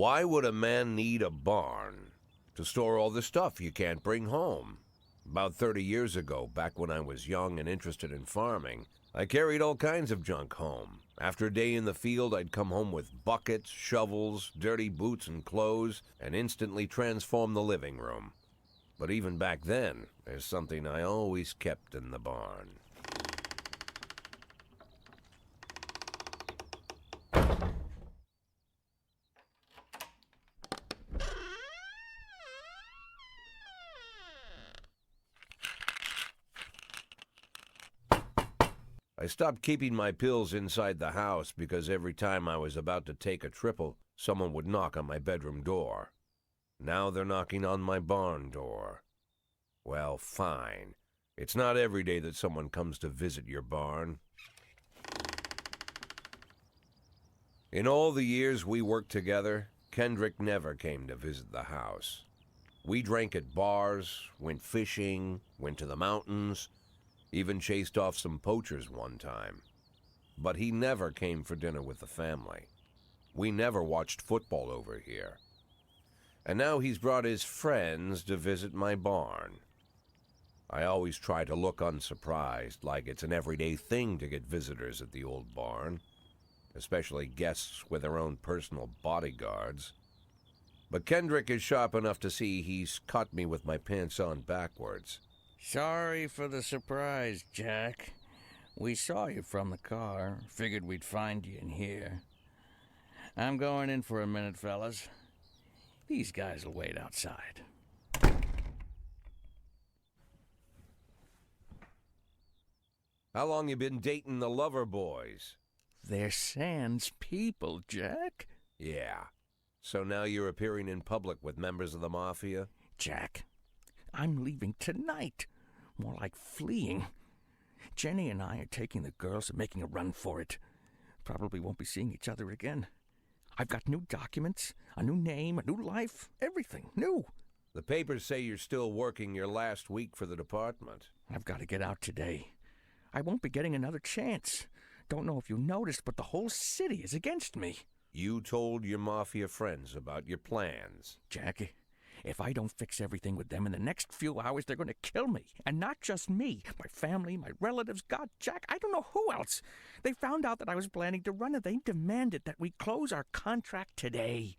Why would a man need a barn? To store all the stuff you can't bring home. About 30 years ago, back when I was young and interested in farming, I carried all kinds of junk home. After a day in the field, I'd come home with buckets, shovels, dirty boots and clothes, and instantly transform the living room. But even back then, there's something I always kept in the barn. I stopped keeping my pills inside the house because every time I was about to take a triple, someone would knock on my bedroom door. Now they're knocking on my barn door. Well, fine. It's not every day that someone comes to visit your barn. In all the years we worked together, Kendrick never came to visit the house. We drank at bars, went fishing, went to the mountains, even chased off some poachers one time. But he never came for dinner with the family. We never watched football over here. And now he's brought his friends to visit my barn. I always try to look unsurprised, like it's an everyday thing to get visitors at the old barn, especially guests with their own personal bodyguards. But Kendrick is sharp enough to see he's caught me with my pants on backwards. Sorry for the surprise, Jack. We saw you from the car. Figured we'd find you in here. I'm going in for a minute, fellas. These guys will wait outside. How long you been dating the lover boys? They're Sans people, Jack. Yeah. So now you're appearing in public with members of the Mafia? Jack, I'm leaving tonight. More like fleeing. Jenny and I are taking the girls and making a run for it. Probably won't be seeing each other again. I've got new documents, a new name, a new life, everything new. The papers say you're still working your last week for the department. I've got to get out today. I won't be getting another chance. Don't know if you noticed, but the whole city is against me. You told your Mafia friends about your plans. Jackie, if I don't fix everything with them in the next few hours, they're going to kill me. And not just me. My family, my relatives, God, Jack, I don't know who else. They found out that I was planning to run and they demanded that we close our contract today.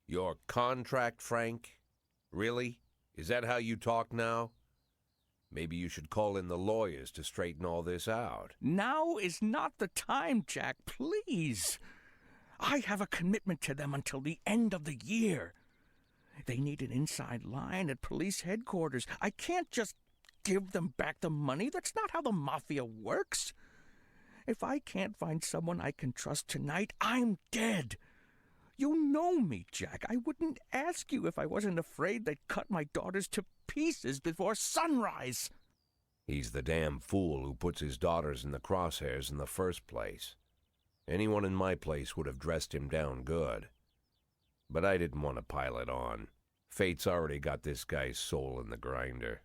Your contract, Frank? Really? Is that how you talk now? Maybe you should call in the lawyers to straighten all this out. Now is not the time, Jack, please. I have a commitment to them until the end of the year. They need an inside line at police headquarters. I can't just give them back the money. That's not how the Mafia works. If I can't find someone I can trust tonight, I'm dead. You know me, Jack. I wouldn't ask you if I wasn't afraid they'd cut my daughters to pieces before sunrise. He's the damn fool who puts his daughters in the crosshairs in the first place. Anyone in my place would have dressed him down good. But I didn't want to pile it on. Fate's already got this guy's soul in the grinder.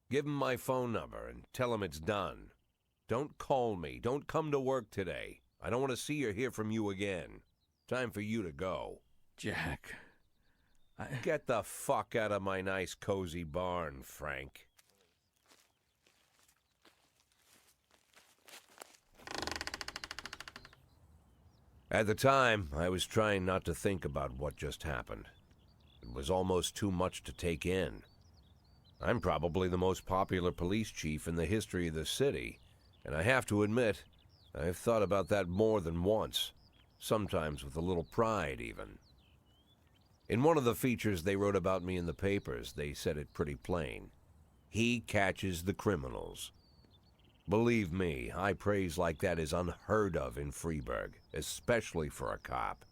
Give him my phone number and tell him it's done. Don't call me. Don't come to work today. I don't want to see or hear from you again. Time for you to go. Jack, Get the fuck out of my nice cozy barn, Frank. At the time, I was trying not to think about what just happened. It was almost too much to take in. I'm probably the most popular police chief in the history of the city, And I have to admit, I've thought about that more than once, sometimes with a little pride even. In one of the features they wrote about me in the papers, they said it pretty plain. He catches the criminals. Believe me, high praise like that is unheard of in Freeburg, especially for a cop.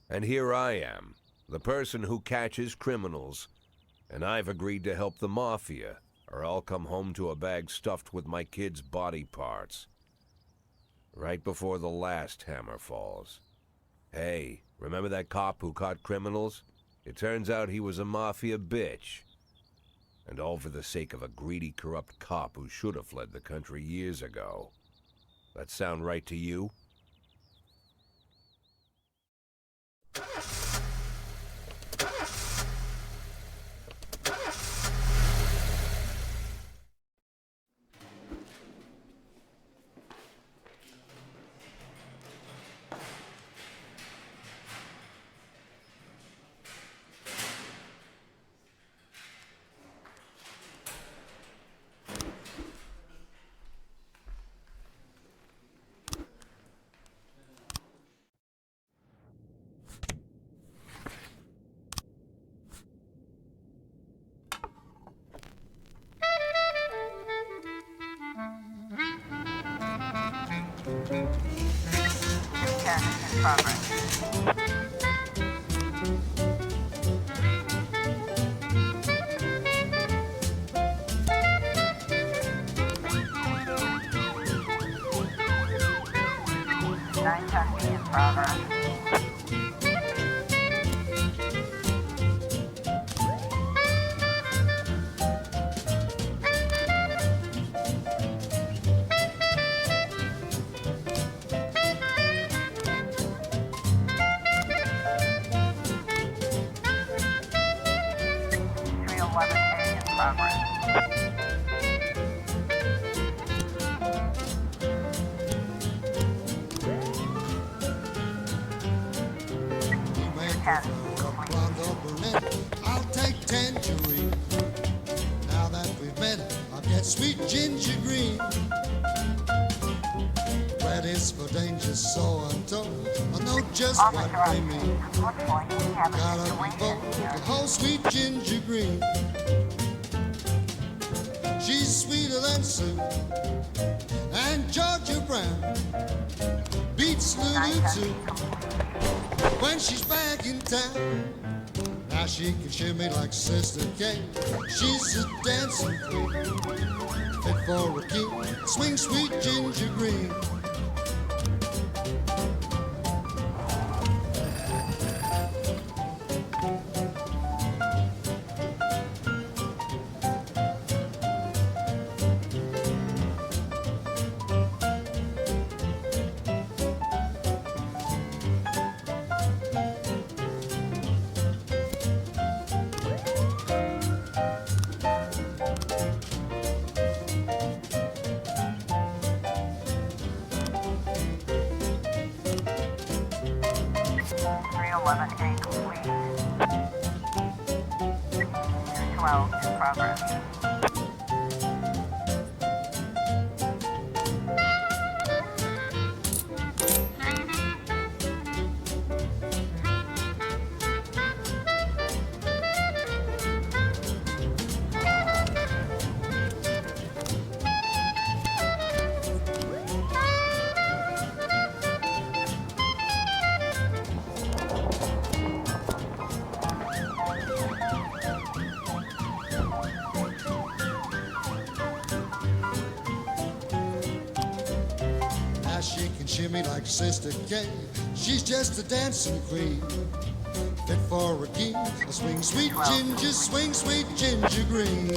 And here I am, the person who catches criminals, and I've agreed to help the Mafia, or I'll come home to a bag stuffed with my kids' body parts. Right before the last hammer falls. Hey, remember that cop who caught criminals? It turns out he was a Mafia bitch. And all for the sake of a greedy, corrupt cop who should have fled the country years ago. That sound right to you? Test in progress. Nine testing in progress. In progress. I'll take tangerine. Now that we've met, I'll get sweet ginger green. Red is for danger, so I'm told. I know just what they mean. Gotta be bold, the whole sweet ginger green. She's sweeter than Sue and Georgia Brown. Beats Lulu too when she's back in town. Now she can shimmy like Sister Kate. She's a dancing queen, fit for a king. Swing sweet ginger green. complete. 212 in progress. She can shimmy like Sister Kay. She's just a dancing queen, fit for a king. A swing, sweet ginger, swing, sweet ginger green.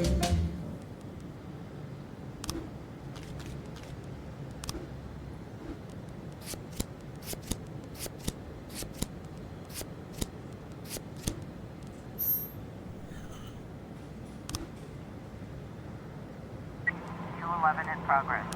In progress.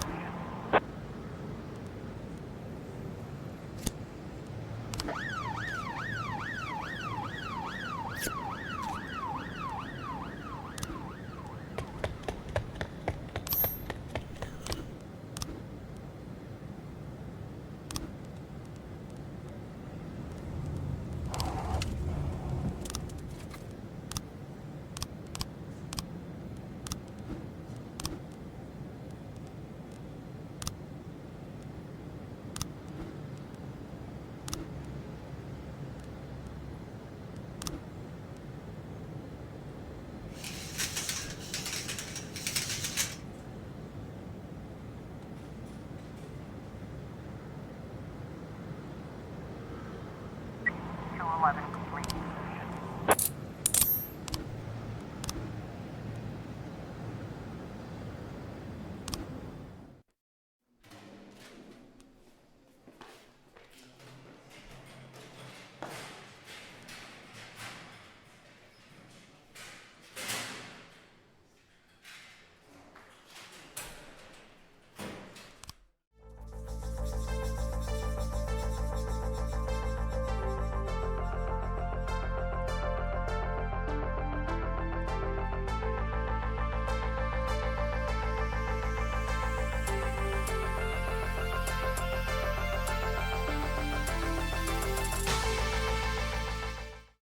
311 complete.